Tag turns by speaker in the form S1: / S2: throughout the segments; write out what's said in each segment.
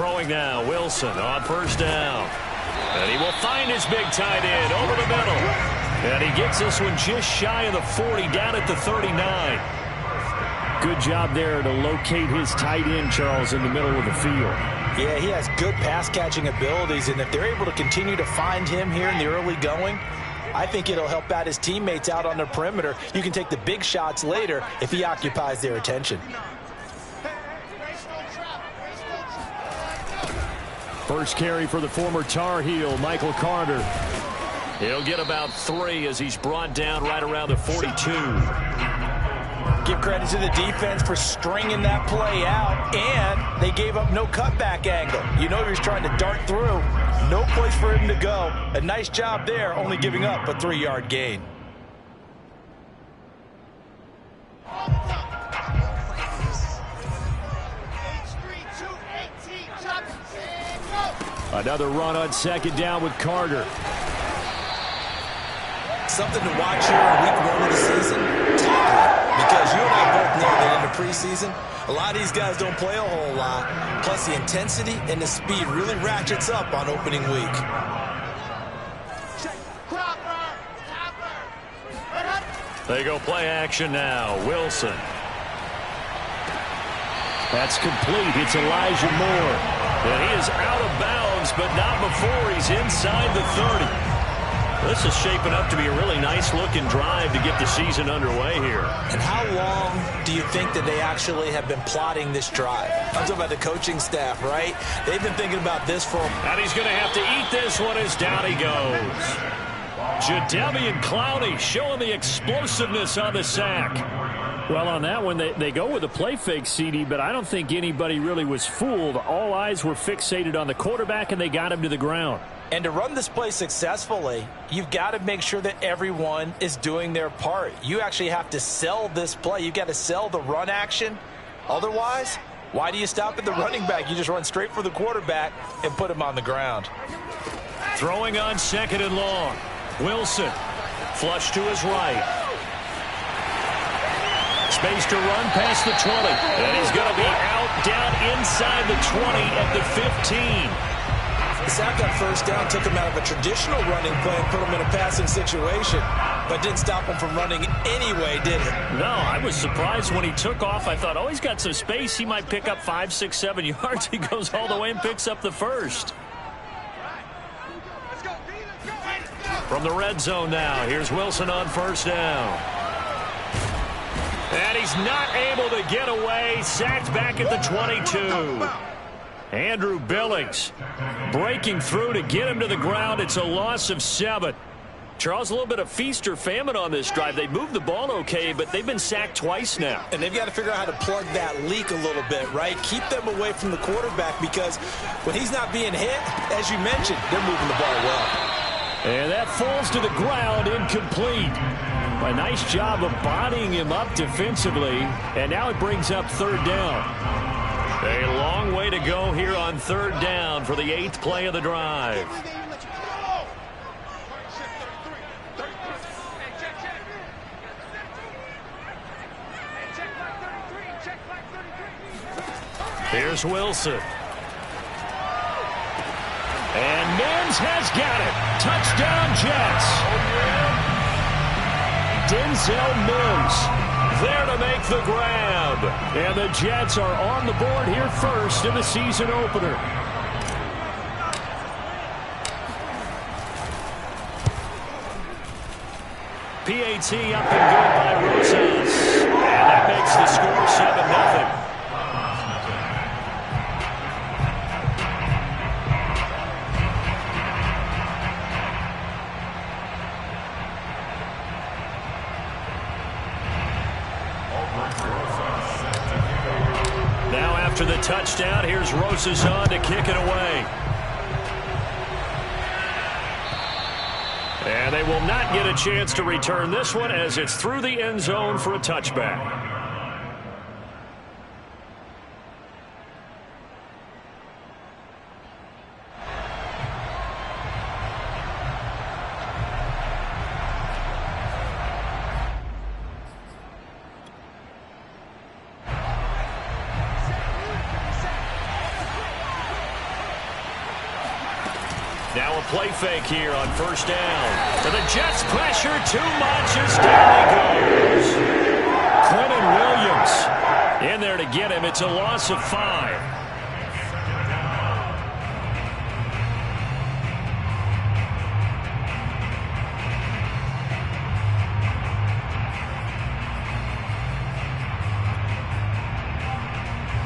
S1: Throwing now, Wilson on first down. And he will find his big tight end over the middle. And he gets this one just shy of the 40, down at the 39.
S2: Good job there to locate his tight end, Charles, in the middle of the field.
S3: Yeah, he has good pass-catching abilities, and if they're able to continue to find him here in the early going, I think it'll help out his teammates out on the perimeter. You can take the big shots later if he occupies their attention.
S2: First carry for the former Tar Heel, Michael Carter.
S1: He'll get about 3 as he's brought down right around the 42.
S3: Give credit to the defense for stringing that play out, and they gave up no cutback angle. You know he was trying to dart through. No place for him to go. A nice job there, only giving up a 3-yard gain.
S2: Another run on second down with Carter.
S3: Something to watch here in week 1 of the season, tackling. Because you and I both know that in the preseason, a lot of these guys don't play a whole lot. Plus the intensity and the speed really ratchets up on opening week.
S1: They go play action now. Wilson.
S2: That's complete. It's Elijah Moore.
S1: And he is out of bounds, but not before he's inside the 30. This is shaping up to be a really nice-looking drive to get the season underway here.
S3: And how long do you think that they actually have been plotting this drive? I'm talking about the coaching staff, right? They've been thinking about this for...
S1: And he's going to have to eat this one as down he goes. Jadeveon Clowney showing the explosiveness on the sack.
S2: Well, on that one, they go with a play fake, CD, but I don't think anybody really was fooled. All eyes were fixated on the quarterback, and they got him to the ground.
S3: And to run this play successfully, you've got to make sure that everyone is doing their part. You actually have to sell this play. You've got to sell the run action. Otherwise, why do you stop at the running back? You just run straight for the quarterback and put him on the ground.
S1: Throwing on second and long. Wilson, flush to his right. Space to run past the 20. And he's going to be out down inside the 20 at the 15.
S3: The sack on first down took him out of a traditional running play and put him in a passing situation, but didn't stop him from running anyway, did it?
S1: No, I was surprised when he took off. I thought, oh, he's got some space. He might pick up 5, 6, 7 yards. He goes all the way and picks up the first. From the red zone now, here's Wilson on first down. And he's not able to get away. Sacked back at the 22. Andrew Billings breaking through to get him to the ground. It's a loss of 7. Charles, a little bit of feast or famine on this drive. They moved the ball okay, but they've been sacked twice now.
S3: And they've got to figure out how to plug that leak a little bit, right? Keep them away from the quarterback because when he's not being hit, as you mentioned, they're moving the ball well.
S2: And that falls to the ground, incomplete. A nice job of bodying him up defensively, and now it brings up third down.
S1: A long way to go here on third down for the 8th play of the drive. Here's Wilson.
S2: And Mims has got it. Touchdown, Jets. Denzel Mims there to make the grab. And the Jets are on the board here first in the season opener.
S1: PAT up and good by Rosas. And that makes the score 7-0. Now after the touchdown, here's Rosas on to kick it away. And they will not get a chance to return this one as it's through the end zone for a touchback. Now a play fake here on first down. To the Jets pressure, too much as down he goes. Quentin Williams in there to get him. It's a loss of 5.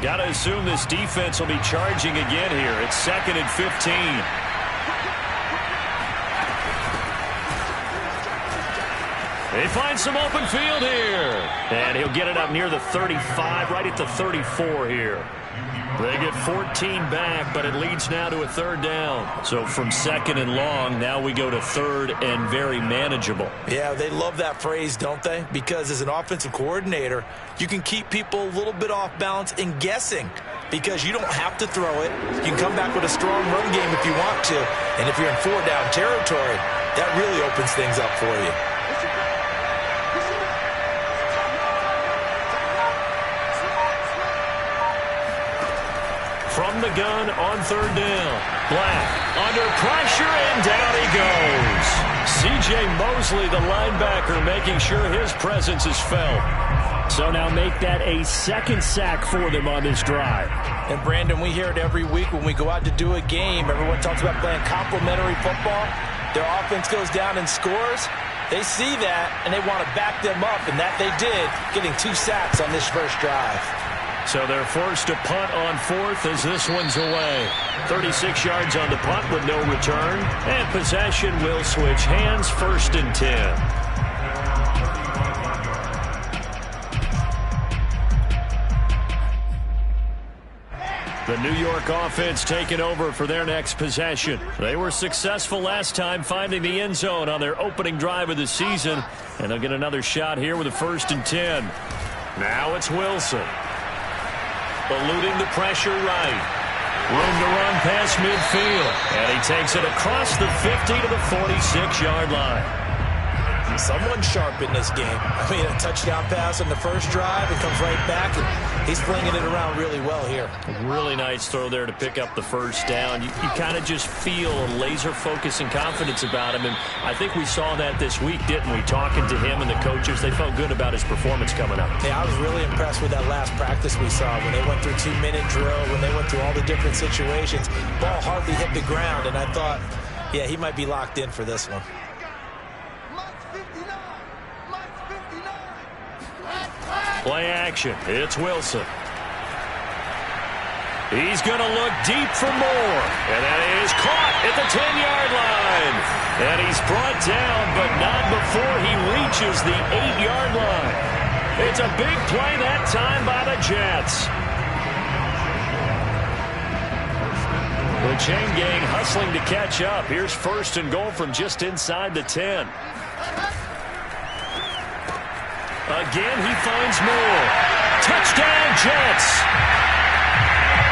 S1: Got to assume this defense will be charging again here. It's 2nd and 15. They find some open field here. And he'll get it up near the 35, right at the 34 here. They get 14 back, but it leads now to a 3rd down. So from 2nd and long, now we go to 3rd and very manageable.
S3: Yeah, they love that phrase, don't they? Because as an offensive coordinator, you can keep people a little bit off balance and guessing because you don't have to throw it. You can come back with a strong run game if you want to. And if you're in 4-down territory, that really opens things up for you.
S1: From the gun on 3rd down. Black under pressure, and down he goes. C.J. Mosley, the linebacker, making sure his presence is felt. So now make that a 2nd sack for them on this drive.
S3: And, Brandon, we hear it every week when we go out to do a game. Everyone talks about playing complementary football. Their offense goes down and scores. They see that, and they want to back them up, and that they did, getting 2 sacks on this first drive.
S1: So they're forced to punt on 4th as this one's away. 36 yards on the punt with no return. And possession will switch hands, 1st and 10. The New York offense taking over for their next possession. They were successful last time finding the end zone on their opening drive of the season. And they'll get another shot here with a 1st and 10. Now it's Wilson. Eluding the pressure right. Room to run past midfield. And he takes it across the 50 to the 46-yard line.
S3: Someone sharp in this game. I mean, a touchdown pass on the first drive. It comes right back, and he's flinging it around really well here.
S1: A really nice throw there to pick up the first down. You kind of just feel a laser focus and confidence about him, and I think we saw that this week, didn't we? Talking to him and the coaches, they felt good about his performance coming up.
S3: Yeah, I was really impressed with that last practice we saw when they went through 2-minute drill, when they went through all the different situations. Ball hardly hit the ground, and I thought, yeah, he might be locked in for this one.
S1: Play action. It's Wilson. He's going to look deep for more. And that is caught at the 10-yard line. And he's brought down, but not before he reaches the 8-yard line. It's a big play that time by the Jets. The chain gang hustling to catch up. Here's 1st and goal from just inside the 10. Again, he finds Moore. Touchdown, Jets.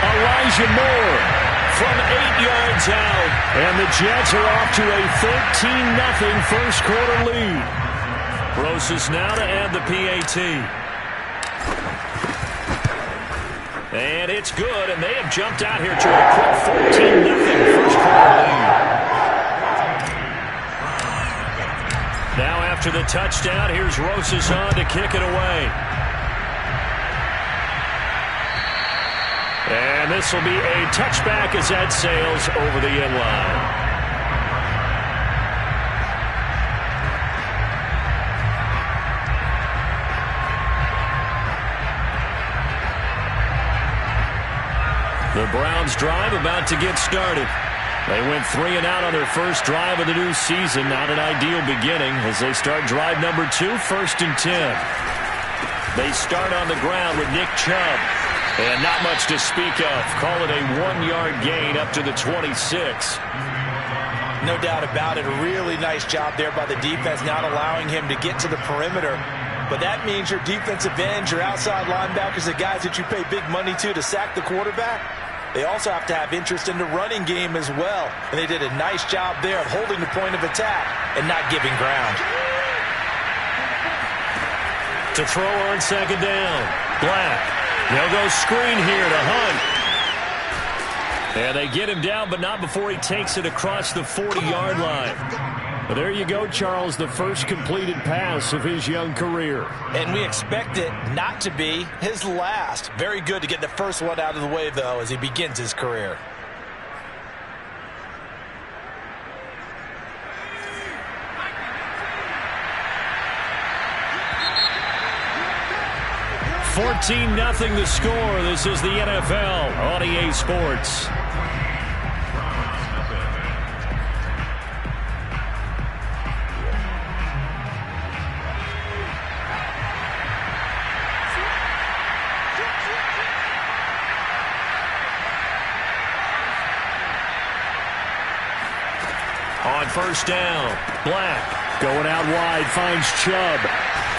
S1: Elijah Moore from 8 yards out. And the Jets are off to a 13-0 first quarter lead. Rosas now to add the PAT. And it's good, and they have jumped out here to a quick 14-0 first quarter lead. Now after the touchdown, here's Rosas on to kick it away. And this will be a touchback as that sails over the end line. The Browns drive about to get started. They went 3 and out on their first drive of the new season. Not an ideal beginning as they start drive number 2, 1st and 10. They start on the ground with Nick Chubb. And not much to speak of. Call it a 1-yard gain up to the 26.
S3: No doubt about it. A really nice job there by the defense, not allowing him to get to the perimeter. But that means your defensive ends, your outside linebackers, the guys that you pay big money to sack the quarterback, they also have to have interest in the running game as well. And they did a nice job there of holding the point of attack and not giving ground.
S1: To throw on 2nd down. Black. They'll go screen here to Hunt.
S2: And they get him down, but not before he takes it across the 40-yard line. Well, there you go, Charles, the first completed pass of his young career.
S3: And we expect it not to be his last. Very good to get the first one out of the way, though, as he begins his career.
S2: $14-0 the score. This is the NFL on EA Sports. On first down, Black going out wide, finds Chubb.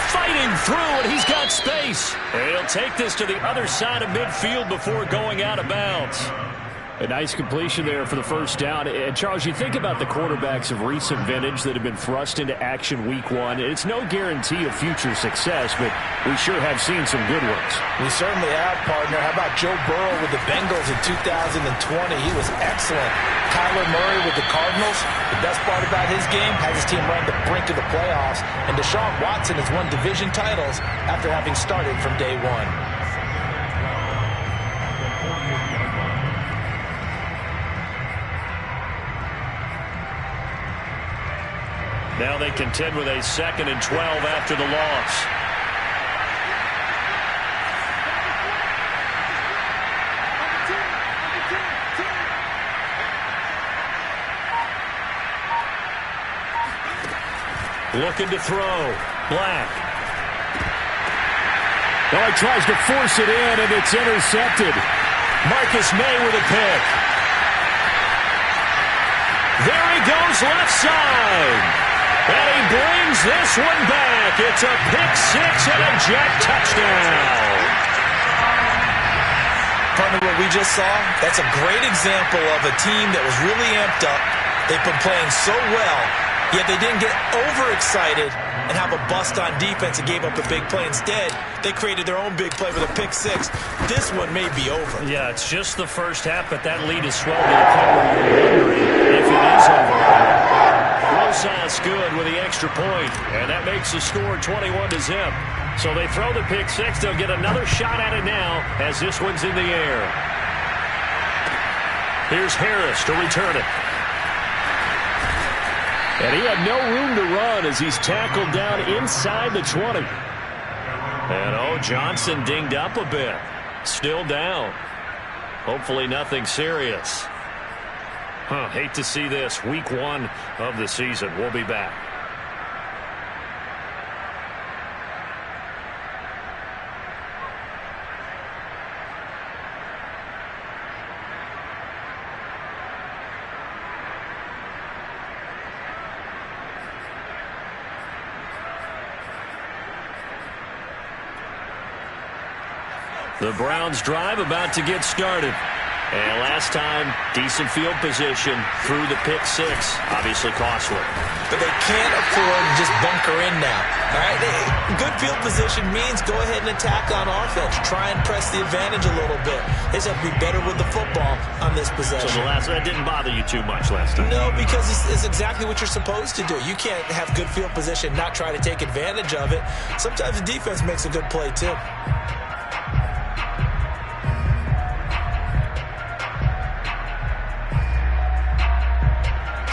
S2: Fighting through, and he's got space. And he'll take this to the other side of midfield before going out of bounds. A nice completion there for the first down. And, Charles, you think about the quarterbacks of recent vintage that have been thrust into action week one. It's no guarantee of future success, but we sure have seen some good ones.
S3: We certainly have, partner. How about Joe Burrow with the Bengals in 2020? He was excellent. Kyler Murray with the Cardinals. The best part about his game, has his team right on the brink of the playoffs. And Deshaun Watson has won division titles after having started from day one.
S2: Now they contend with a 2nd and 12 after the loss. Looking to throw. Black. Oh, he tries to force it in, and it's intercepted. Marcus May with a pick. There he goes, left side. And he brings this one back. It's a pick-6 and a jet touchdown.
S3: Partner, what we just saw, that's a great example of a team that was really amped up. They've been playing so well, yet they didn't get overexcited and have a bust on defense and gave up a big play. Instead, they created their own big play with a pick-6. This one may be over.
S2: Yeah, it's just the first half, but that lead is swelled to the point where you're wondering if it is over. Rosas good with the extra point, and that makes the score 21-0. So they throw the pick-6. They'll get another shot at it now as this one's in the air. Here's Harris to return it. And he had no room to run as he's tackled down inside the 20. And, Johnson dinged up a bit. Still down. Hopefully nothing serious. Hate to see this. Week 1 of the season. We'll be back. The Browns drive about to get started. And last time, decent field position through the pick-6. Obviously costly.
S3: But they can't afford to just bunker in now. All right? Good field position means go ahead and attack on offense. Try and press the advantage a little bit. They just have to be better with the football on this possession.
S2: So that didn't bother you too much last time?
S3: No, because it's exactly what you're supposed to do. You can't have good field position, not try to take advantage of it. Sometimes the defense makes a good play, too.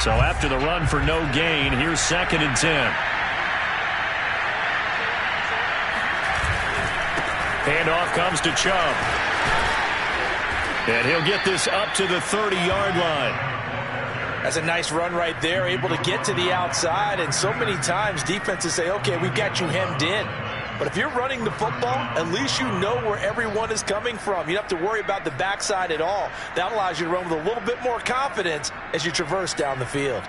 S2: So after the run for no gain, here's 2nd and 10. Handoff comes to Chubb. And he'll get this up to the 30-yard line.
S3: That's a nice run right there, able to get to the outside. And so many times defenses say, okay, we've got you hemmed in. But if you're running the football, at least you know where everyone is coming from. You don't have to worry about the backside at all. That allows you to run with a little bit more confidence as you traverse down the field.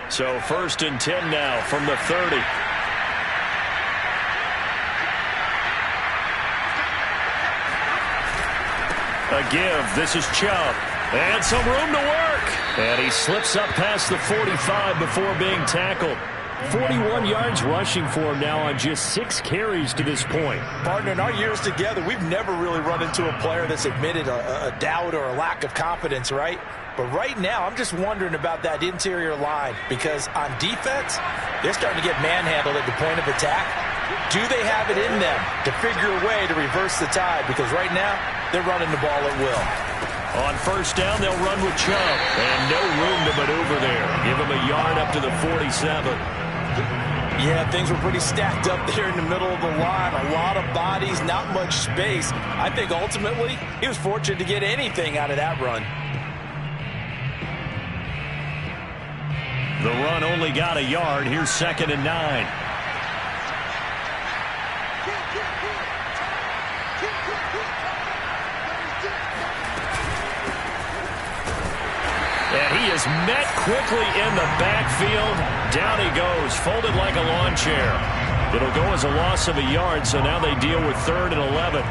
S2: So 1st and 10 now from the 30. A give. This is Chubb. And some room to work.
S1: And he slips up past the 45 before being tackled. 41 yards rushing for him now on just 6 carries to this point.
S3: Partner, in our years together, we've never really run into a player that's admitted a doubt or a lack of confidence, right? But right now, I'm just wondering about that interior line because on defense, they're starting to get manhandled at the point of attack. Do they have it in them to figure a way to reverse the tide? Because right now, they're running the ball at will.
S2: On first down, they'll run with Chubb. And no room to maneuver there. Give him a yard up to the 47.
S3: Yeah, things were pretty stacked up there in the middle of the line. A lot of bodies, not much space. I think ultimately he was fortunate to get anything out of that run.
S2: The run only got a yard. Here's 2nd and 9. And he is met quickly in the backfield. Down he goes, folded like a lawn chair. It'll go as a loss of a yard, so now they deal with 3rd and 11.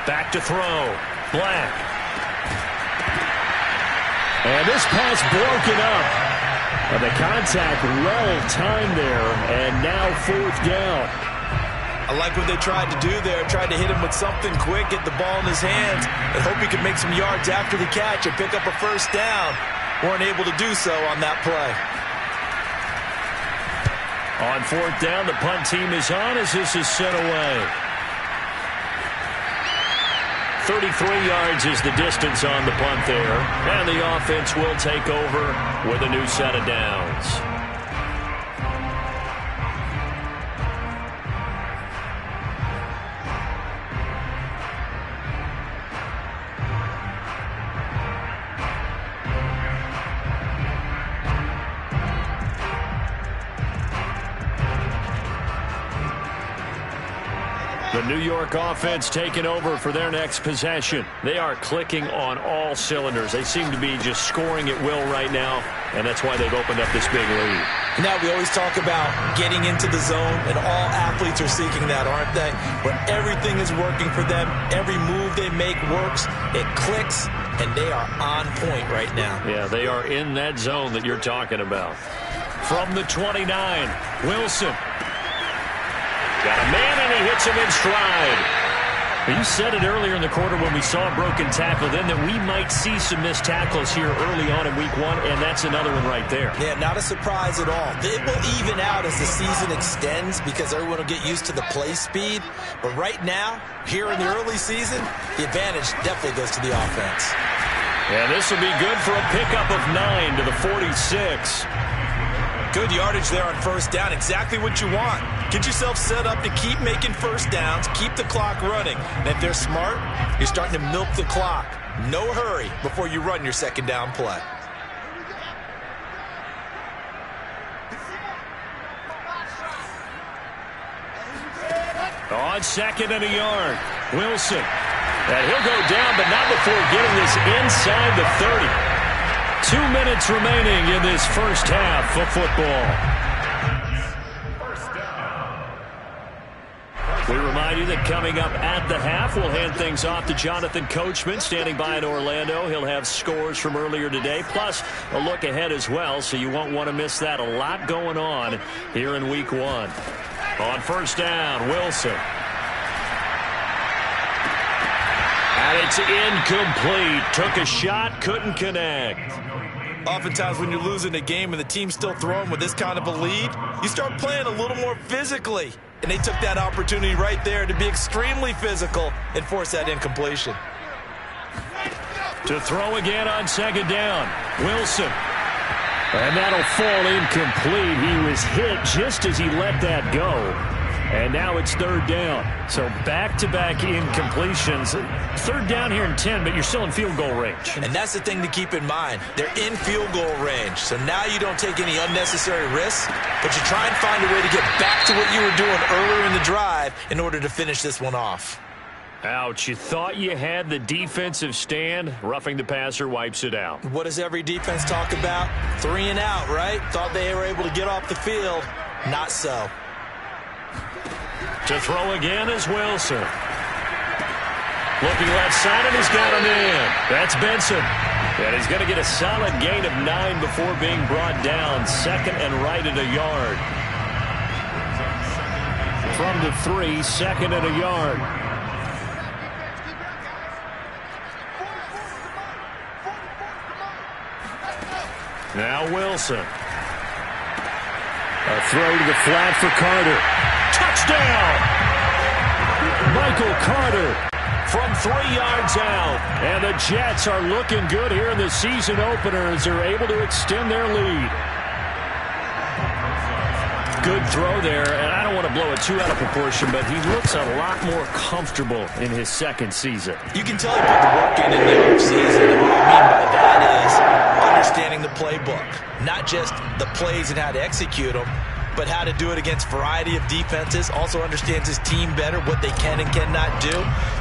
S2: Back to throw. Black. And this pass broken up. And the contact well timed there. And now 4th down.
S3: I like what they tried to do there. Tried to hit him with something quick, get the ball in his hands, and hope he could make some yards after the catch and pick up a 1st down. Weren't able to do so on that play.
S2: On 4th down, the punt team is on as this is sent away. 33 yards is the distance on the punt there. And the offense will take over with a new set of downs. The New York offense taking over for their next possession. They are clicking on all cylinders. They seem to be just scoring at will right now, and that's why they've opened up this big lead.
S3: Now, we always talk about getting into the zone, and all athletes are seeking that, aren't they? Where everything is working for them, every move they make works, it clicks, and they are on point right now.
S2: Yeah, they are in that zone that you're talking about. From the 29, Wilson. Got a man, and he hits him in stride. You said it earlier in the quarter when we saw a broken tackle then that we might see some missed tackles here early on in week 1, and that's another one right there.
S3: Yeah, not a surprise at all. It will even out as the season extends because everyone will get used to the play speed. But right now, here in the early season, the advantage definitely goes to the offense.
S2: And this will be good for a pickup of 9 to the 46.
S3: Good yardage there on 1st down. Exactly what you want. Get yourself set up to keep making 1st downs, keep the clock running. And if they're smart, you're starting to milk the clock. No hurry before you run your 2nd down play.
S2: On 2nd and a yard, Wilson. And he'll go down, but not before getting this inside the 30. 2 minutes remaining in this first half of football. We remind you that coming up at the half, we'll hand things off to Jonathan Coachman, standing by in Orlando. He'll have scores from earlier today, plus a look ahead as well, so you won't want to miss that. A lot going on here in week 1. On 1st down, Wilson. And it's incomplete. Took a shot, couldn't connect.
S3: Oftentimes when you're losing a game and the team's still throwing with this kind of a lead, you start playing a little more physically. And they took that opportunity right there to be extremely physical and force that incompletion.
S2: To throw again on 2nd down, Wilson. And that'll fall incomplete. He was hit just as he let that go.
S1: And now it's third down. So back-to-back incompletions. Third down here in 10, but you're still in field goal range.
S3: And that's the thing to keep in mind. They're in field goal range. So now you don't take any unnecessary risks, but you try and find a way to get back to what you were doing earlier in the drive in order to finish this one off.
S1: Ouch, you thought you had the defensive stand. Roughing the passer wipes it out.
S3: What does every defense talk about? 3 and out, right? Thought they were able to get off the field. Not so.
S1: To throw again is Wilson. Looking left side, and he's got him in. That's Benson. And he's going to get a solid gain of 9 before being brought down. Second and right at a yard. From the 3, second and a yard. Now Wilson. A throw to the flat for Carter. Touchdown! Michael Carter from 3 yards out. And the Jets are looking good here in the season opener as they're able to extend their lead. Good throw there, and I don't want to blow it too out of proportion, but he looks a lot more comfortable in his second season.
S3: You can tell he put the work in the offseason, and what I mean by that is understanding the playbook. Not just the plays and how to execute them, but how to do it against a variety of defenses. Also understands his team better, what they can and cannot do.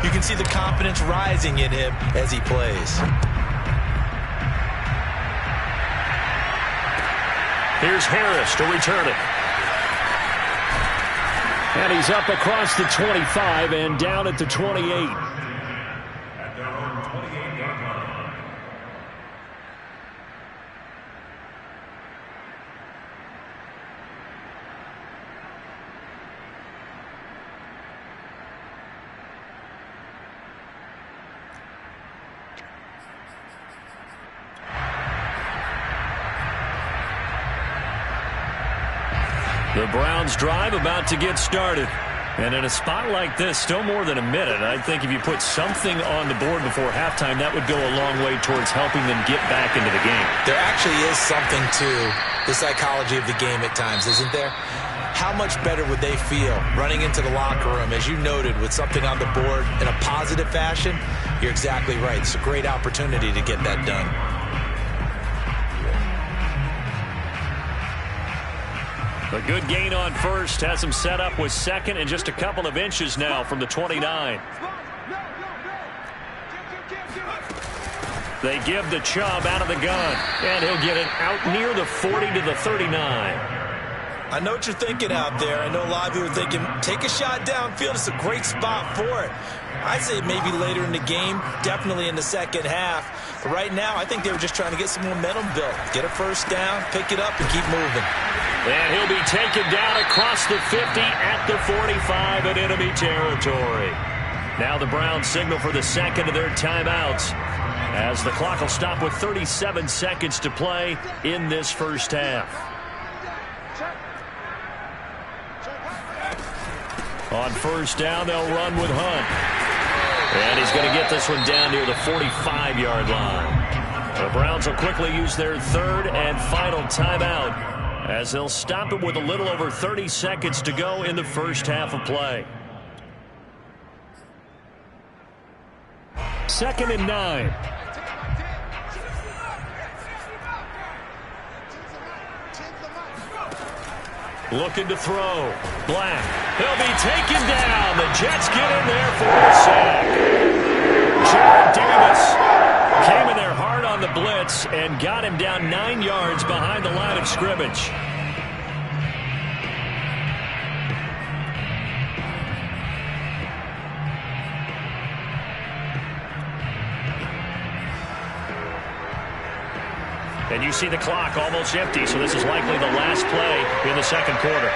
S3: You can see the confidence rising in him as he plays.
S1: Here's Harris to return it. And he's up across the 25 and down at the 28. The Browns drive about to get started. And in a spot like this, still more than a minute, I think if you put something on the board before halftime, that would go a long way towards helping them get back into the game.
S3: There actually is something to the psychology of the game at times, isn't there? How much better would they feel running into the locker room, as you noted, with something on the board in a positive fashion? You're exactly right. It's a great opportunity to get that done.
S1: A good gain on first has him set up with second and just a couple of inches now from the 29. They give the Chubb out of the gun, and he'll get it out near the 40 to the 39.
S3: I know what you're thinking out there. I know a lot of you are thinking, take a shot downfield. It's a great spot for it. I'd say maybe later in the game, definitely in the second half. But right now, I think they were just trying to get some momentum built. Get a first down, pick it up, and keep moving.
S1: And he'll be taken down across the 50 at the 45 in enemy territory. Now the Browns signal for the second of their timeouts, as the clock will stop with 37 seconds to play in this first half. On first down, they'll run with Hunt. And he's going to get this one down near the 45-yard line. The Browns will quickly use their third and final timeout, as they'll stop it with a little over 30 seconds to go in the first half of play. 2nd and 9. Looking to throw. Black. He'll be taken down. The Jets get in there for a sack. Jared Davis came in there hard on the blitz and got him down 9 yards behind the line of scrimmage. And you see the clock almost empty, so this is likely the last play in the second quarter.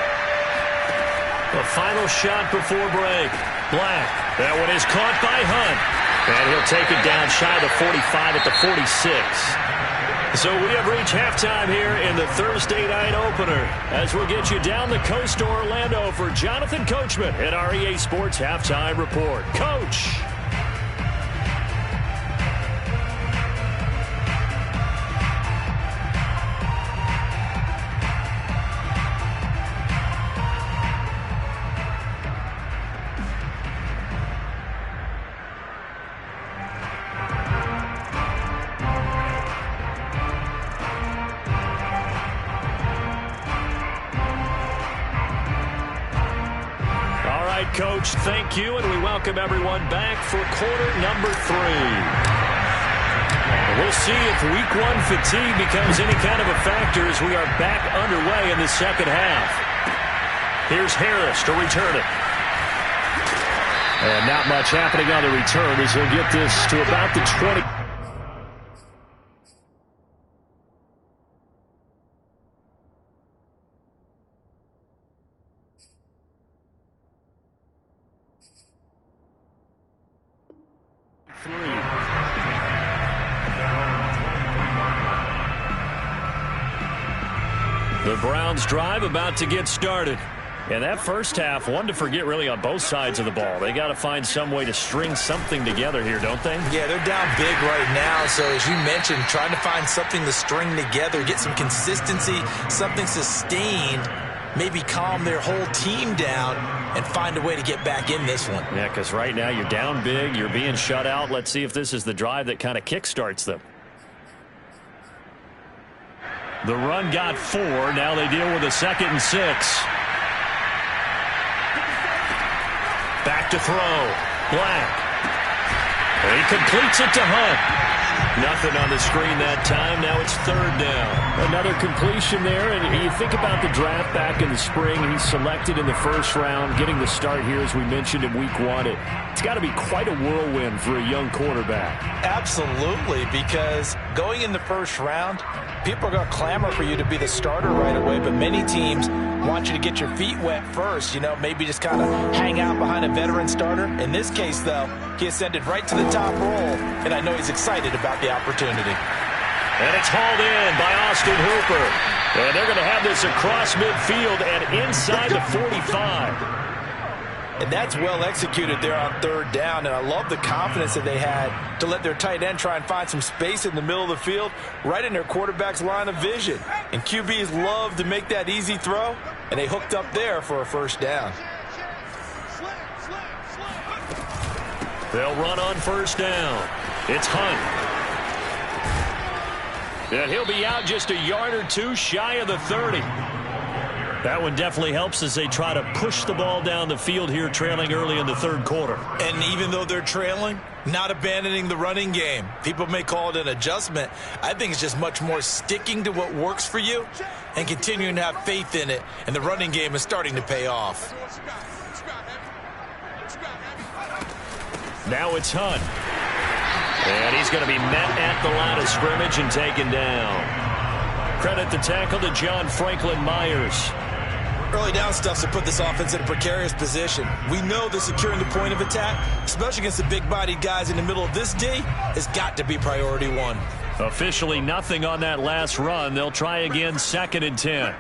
S1: The final shot before break. Black. That one is caught by Hunt. And he'll take it down shy of the 45 at the 46. So we have reached halftime here in the Thursday night opener, as we'll get you down the coast to Orlando for Jonathan Coachman at our EA Sports Halftime Report. Coach. Coach. Thank you, and we welcome everyone back for quarter number 3. We'll see if week 1 fatigue becomes any kind of a factor as we are back underway in the second half. Here's Harris to return it. And not much happening on the return as he'll get this to about the 20. The Browns drive about to get started. And that first half, one to forget really on both sides of the ball. They got to find some way to string something together here, don't they?
S3: Yeah, they're down big right now. So as you mentioned, trying to find something to string together, get some consistency, something sustained, maybe calm their whole team down and find a way to get back in this one.
S1: Yeah, because right now you're down big, you're being shut out. Let's see if this is the drive that kind of kickstarts them. The run got 4. Now they deal with a 2nd and 6. Back to throw. Black. And he completes it to Hunt. Nothing on the screen that time. Now it's 3rd down. Another completion there. And you think about the draft back in the spring. He's selected in the first round, getting the start here, as we mentioned, in week 1. It's got to be quite a whirlwind for a young quarterback.
S3: Absolutely, because going in the first round, people are going to clamor for you to be the starter right away, but many teams want you to get your feet wet first, maybe just kind of hang out behind a veteran starter. In this case, though, he ascended right to the top role, and I know he's excited about the opportunity.
S1: And it's hauled in by Austin Hooper. And they're going to have this across midfield and inside the 45.
S3: And that's well executed there on 3rd down, and I love the confidence that they had to let their tight end try and find some space in the middle of the field, right in their quarterback's line of vision. And QBs love to make that easy throw, and they hooked up there for a 1st down.
S1: They'll run on 1st down. It's Hunt. And he'll be out just a yard or 2 shy of the 30. That one definitely helps as they try to push the ball down the field here, trailing early in the 3rd quarter.
S3: And even though they're trailing, not abandoning the running game. People may call it an adjustment. I think it's just much more sticking to what works for you and continuing to have faith in it. And the running game is starting to pay off.
S1: Now it's Hunt. And he's going to be met at the line of scrimmage and taken down. Credit the tackle to John Franklin Myers.
S3: Early down stuff to put this offense in a precarious position. We know that securing the point of attack, especially against the big-bodied guys in the middle of this D, has got to be priority 1.
S1: Officially nothing on that last run. They'll try again, 2nd and 10.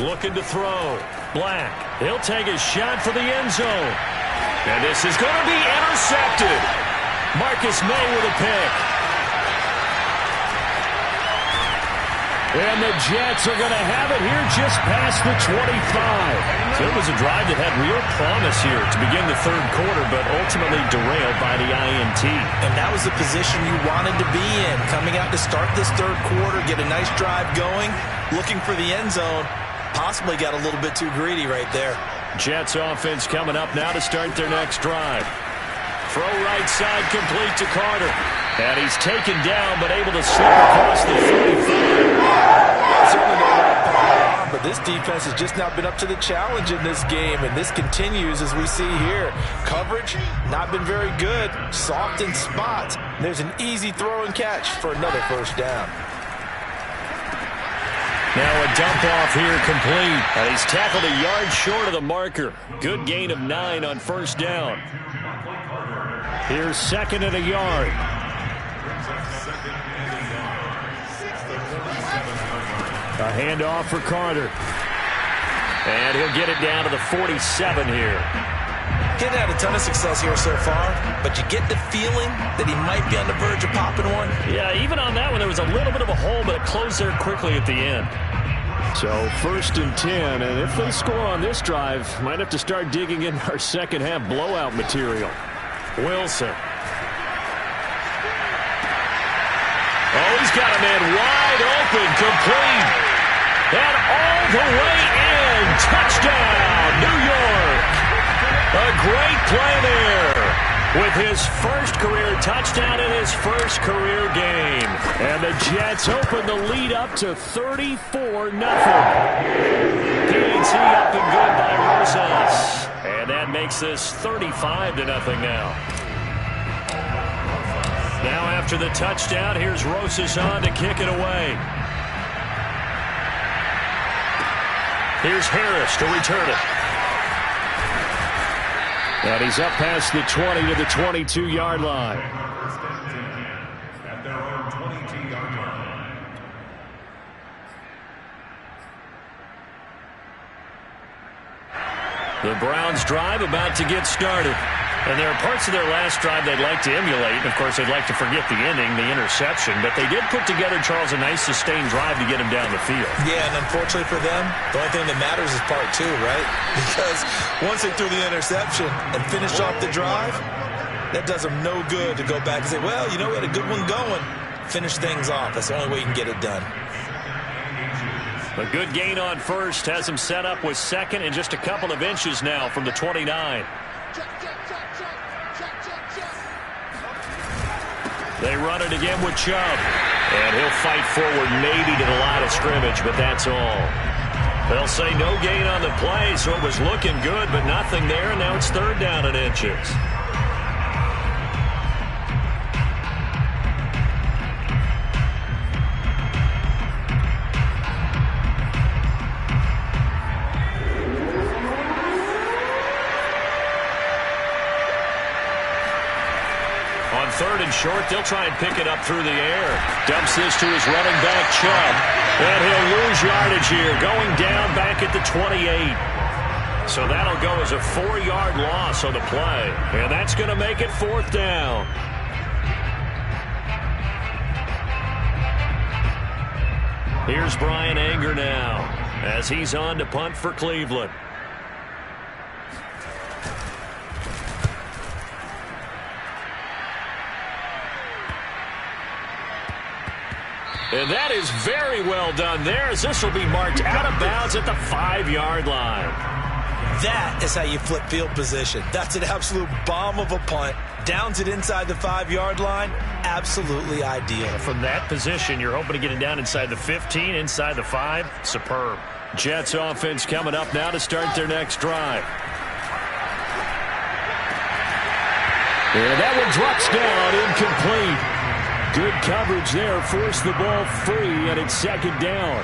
S1: Looking to throw. Black. He'll take a shot for the end zone. And this is going to be intercepted. Marcus May with a pick. And the Jets are going to have it here just past the 25. So it was a drive that had real promise here to begin the 3rd quarter, but ultimately derailed by the INT.
S3: And that was the position you wanted to be in. Coming out to start this 3rd quarter, get a nice drive going, looking for the end zone. Possibly got a little bit too greedy right there.
S1: Jets offense coming up now to start their next drive. Throw right side complete to Carter. And he's taken down but able to slip across the 35.
S3: Certainly don't want to power on, but this defense has just not been up to the challenge in this game, and this continues as we see here. Coverage, not been very good. Soft in spots. There's an easy throw and catch for another 1st down.
S1: Now a dump off here complete. And he's tackled a yard short of the marker. Good gain of 9 on 1st down. Here's 2nd and a yard. A handoff for Carter. And he'll get it down to the 47 here.
S3: He hasn't had a ton of success here so far, but you get the feeling that he might be on the verge of popping one.
S1: Yeah, even on that one, there was a little bit of a hole, but it closed there quickly at the end. So 1st and 10, and if they score on this drive, might have to start digging in our second half blowout material. Wilson. Oh, he's got a man wide open, complete. And all the way in. Touchdown, New York. A great play there with his first career touchdown in his first career game. And the Jets open the lead up to 34-0. PAT up and good by Rosas. And that makes this 35-0 now. Now after the touchdown, here's Rosas on to kick it away. Here's Harris to return it. And he's up past the 20 to the 22-yard line.
S4: At their own 22-yard line.
S1: The Browns drive about to get started. And there are parts of their last drive they'd like to emulate. And, of course, they'd like to forget the ending, the interception. But they did put together, Charles, a nice sustained drive to get him down the field.
S3: Yeah, and unfortunately for them, the only thing that matters is part two, right? Because once they threw the interception and finished off the drive, that does them no good to go back and say, well, you know, we had a good one going. Finish things off. That's the only way you can get it done.
S1: A good gain on first has him set up with second and just a couple of inches now from the 29. They run it again with Chubb. And he'll fight forward maybe to the line of scrimmage, but that's all. They'll say no gain on the play, so it was looking good, but nothing there, and now it's third down and inches. Third and short, they'll try and pick it up through the air. Dumps this to his running back, Chubb. And he'll lose yardage here, going down back at the 28. So that'll go as a 4-yard loss on the play. And that's going to make it fourth down. Here's Brian Anger now as he's on to punt for Cleveland. And that is very well done there, as this will be marked out of bounds at the 5-yard line.
S3: That is how you flip field position. That's an absolute bomb of a punt. Downs it inside the 5-yard line. Absolutely ideal.
S1: From that position, you're hoping to get it down inside the 15, inside the 5. Superb. Jets offense coming up now to start their next drive. And that one drops down, incomplete. Good coverage there, forced the ball free, and it's second down.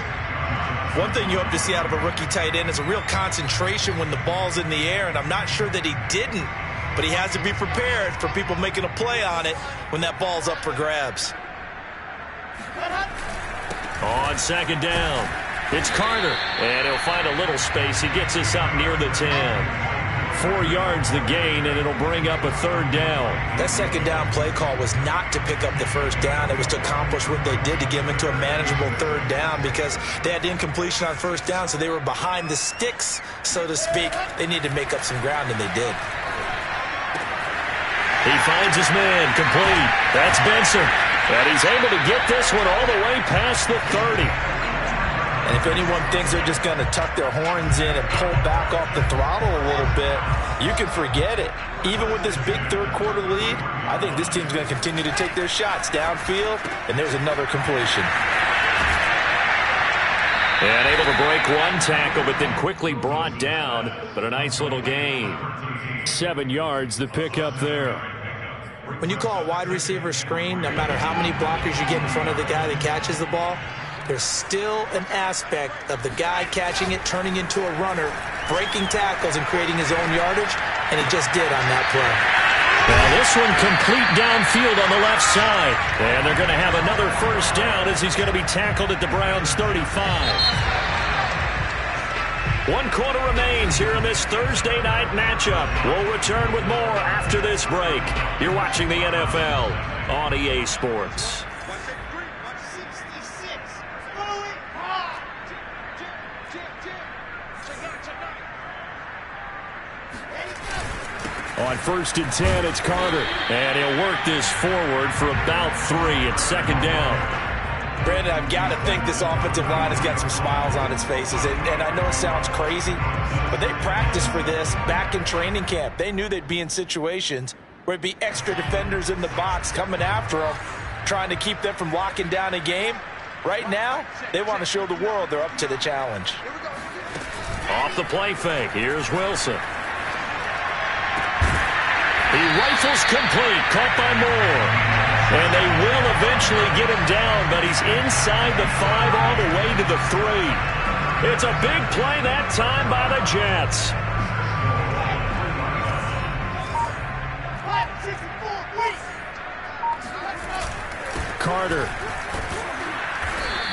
S3: One thing you hope to see out of a rookie tight end is a real concentration when the ball's in the air, and I'm not sure that he didn't, but he has to be prepared for people making a play on it when that ball's up for grabs.
S1: On second down, it's Carter, and he'll find a little space. He gets us up near the 10. 4 yards the gain, and it'll bring up a third down.
S3: That second down play call was not to pick up the first down. It was to accomplish what they did to get them into a manageable third down because they had incompletion on first down, so they were behind the sticks, so to speak. They needed to make up some ground, and they did.
S1: He finds his man, complete. That's Benson. And he's able to get this one all the way past the 30.
S3: And if anyone thinks they're just going to tuck their horns in and pull back off the throttle a little bit, you can forget it. Even with this big third-quarter lead, I think this team's going to continue to take their shots downfield, and there's another completion.
S1: And able to break one tackle, but then quickly brought down. But a nice little gain. 7 yards, the pickup there.
S3: When you call a wide receiver screen, no matter how many blockers you get in front of the guy that catches the ball, there's still an aspect of the guy catching it, turning into a runner, breaking tackles and creating his own yardage, and he just did on that play.
S1: Now this one complete downfield on the left side. And they're going to have another first down as he's going to be tackled at the Browns' 35. 1 quarter remains here in this Thursday night matchup. We'll return with more after this break. You're watching the NFL on EA Sports. On 1st and 10, it's Carter. And he'll work this forward for about 3 at second down.
S3: Brandon, I've got to think this offensive line has got some smiles on its faces. And I know it sounds crazy, but they practiced for this back in training camp. They knew they'd be in situations where there'd be extra defenders in the box coming after them, trying to keep them from locking down a game. Right now, they want to show the world they're up to the challenge.
S1: Off the play fake, here's Wilson. He rifles complete, caught by Moore. And they will eventually get him down, but he's inside the 5 all the way to the 3. It's a big play that time by the Jets. Carter.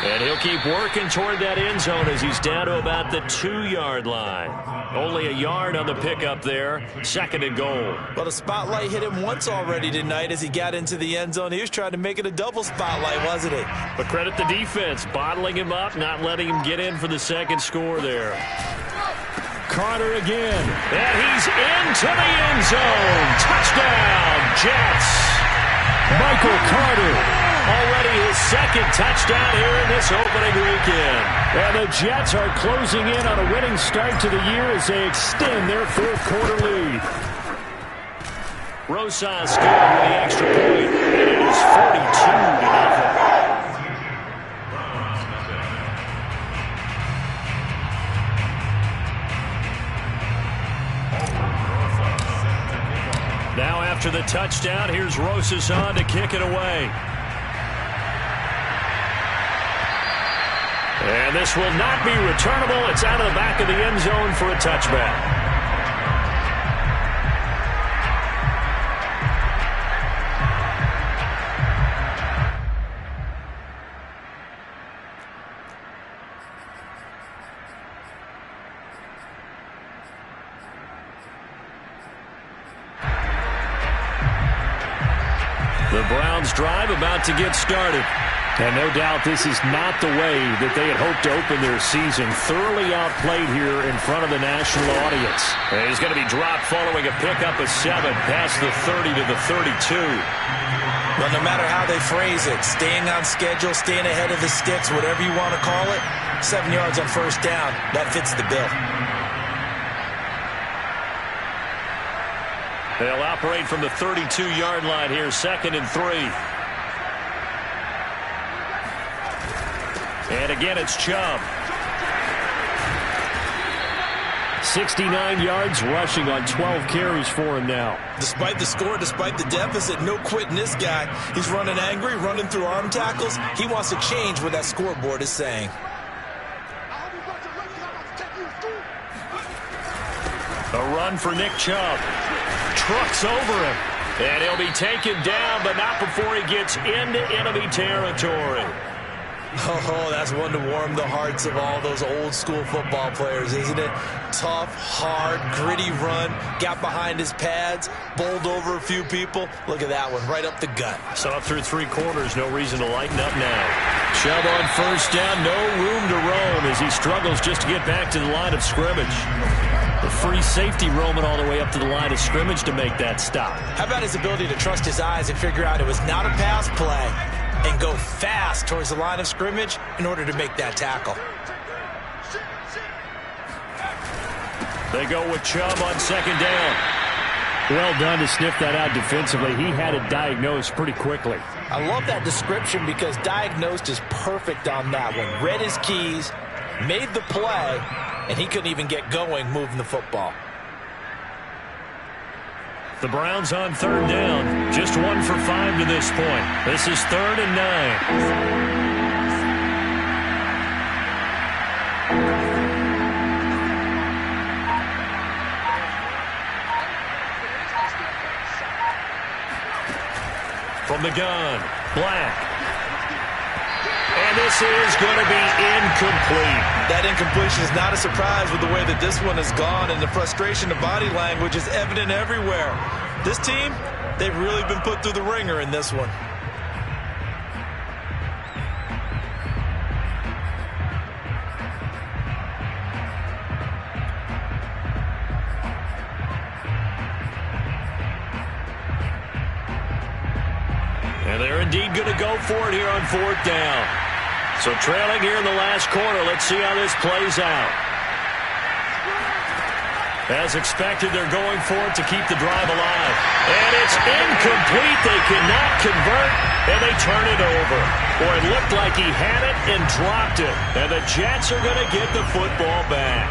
S1: And he'll keep working toward that end zone as he's down to about the 2-yard line. Only a yard on the pickup there. 2nd and goal.
S3: Well, the spotlight hit him once already tonight as he got into the end zone. He was trying to make it a double spotlight, wasn't he?
S1: But credit the defense, bottling him up, not letting him get in for the second score there. Carter again. And he's into the end zone. Touchdown, Jets. Michael Carter. Already his 2nd touchdown here in this opening weekend. And the Jets are closing in on a winning start to the year as they extend their 4th quarter lead. Rosas scored with the extra point, and it is 42-0. Now after the touchdown, here's Rosas on to kick it away. And this will not be returnable. It's out of the back of the end zone for a touchback. The Browns drive about to get started. And no doubt this is not the way that they had hoped to open their season. Thoroughly outplayed here in front of the national audience. And he's going to be dropped following a pickup of 7 past the 30 to the 32.
S3: Well, no matter how they phrase it, staying on schedule, staying ahead of the sticks, whatever you want to call it, 7 yards on first down, that fits the bill.
S1: They'll operate from the 32-yard line here, 2nd and 3. And again, it's Chubb. 69 yards rushing on 12 carries for him now.
S3: Despite the score, despite the deficit, no quitting this guy. He's running angry, running through arm tackles. He wants to change what that scoreboard is saying.
S1: A run for Nick Chubb. Trucks over him. And he'll be taken down, but not before he gets into enemy territory.
S3: Oh, that's one to warm the hearts of all those old school football players, isn't it? Tough, hard, gritty run, got behind his pads, bowled over a few people. Look at that one, right up the gut.
S1: So up through 3 quarters, no reason to lighten up now. Chubb on first down, no room to roam as he struggles just to get back to the line of scrimmage. The free safety roaming all the way up to the line of scrimmage to make that stop.
S3: How about his ability to trust his eyes and figure out it was not a pass play and go fast towards the line of scrimmage in order to make that tackle.
S1: They go with Chubb on 2nd down.
S2: Well done to sniff that out defensively. He had it diagnosed pretty quickly.
S3: I love that description because diagnosed is perfect on that one. Read his keys, made the play, and he couldn't even get going moving the football.
S1: The Browns on 3rd down. Just 1 for 5 to this point. This is 3rd and 9. From the gun, Black. And this is going to be incomplete.
S3: That incompletion is not a surprise with the way that this one has gone, and the frustration of body language is evident everywhere. This team, they've really been put through the ringer in this one.
S1: And they're indeed going to go for it here on 4th down. So trailing here in the last quarter. Let's see how this plays out. As expected, they're going for it to keep the drive alive. And it's incomplete. They cannot convert, and they turn it over. Boy, it looked like he had it and dropped it. And the Jets are going to get the football back.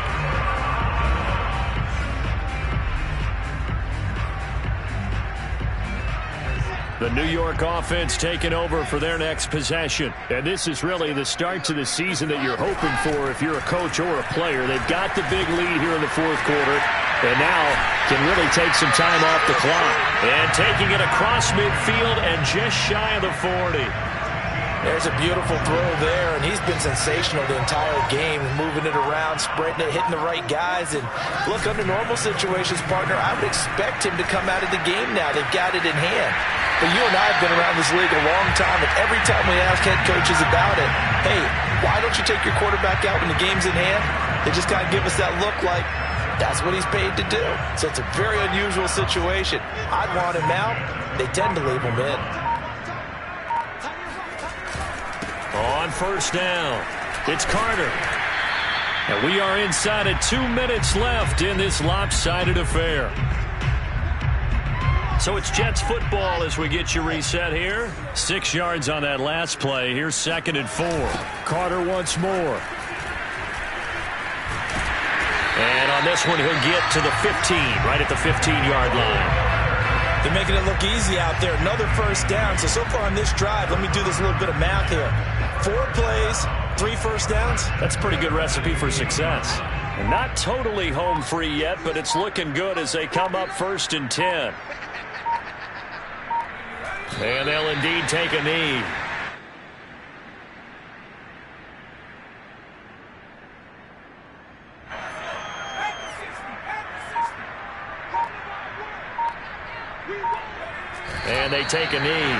S1: The New York offense taking over for their next possession. And this is really the start to the season that you're hoping for if you're a coach or a player. They've got the big lead here in the fourth quarter, and now can really take some time off the clock. And taking it across midfield and just shy of the 40.
S3: There's a beautiful throw there, and he's been sensational the entire game, moving it around, spreading it, hitting the right guys. And look, under normal situations, partner, I would expect him to come out of the game now. They've got it in hand. But you and I have been around this league a long time, and every time we ask head coaches about it, hey, why don't you take your quarterback out when the game's in hand? They just kind of give us that look like that's what he's paid to do. So it's a very unusual situation. I'd want him out. They tend to leave him in.
S1: On first down, it's Carter. And we are inside of 2 minutes left in this lopsided affair. So it's Jets football as we get you reset here. 6 yards on that last play. Here's 2nd and 4. Carter once more. And on this one, he'll get to the 15, right at the 15-yard line.
S3: They're making it look easy out there. Another first down. So far on this drive, let me do this little bit of math here. 4 plays, 3 first downs.
S1: That's a pretty good recipe for success. And not totally home free yet, but it's looking good as they come up 1st and 10. And they'll indeed take a knee. And they take a knee.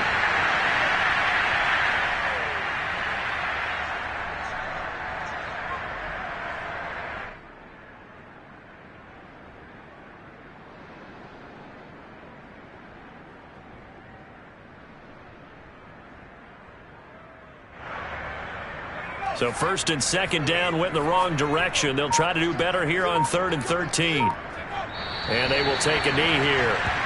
S1: So 1st and 2nd down went in the wrong direction. They'll try to do better here on 3rd and 13. And they will take a knee here.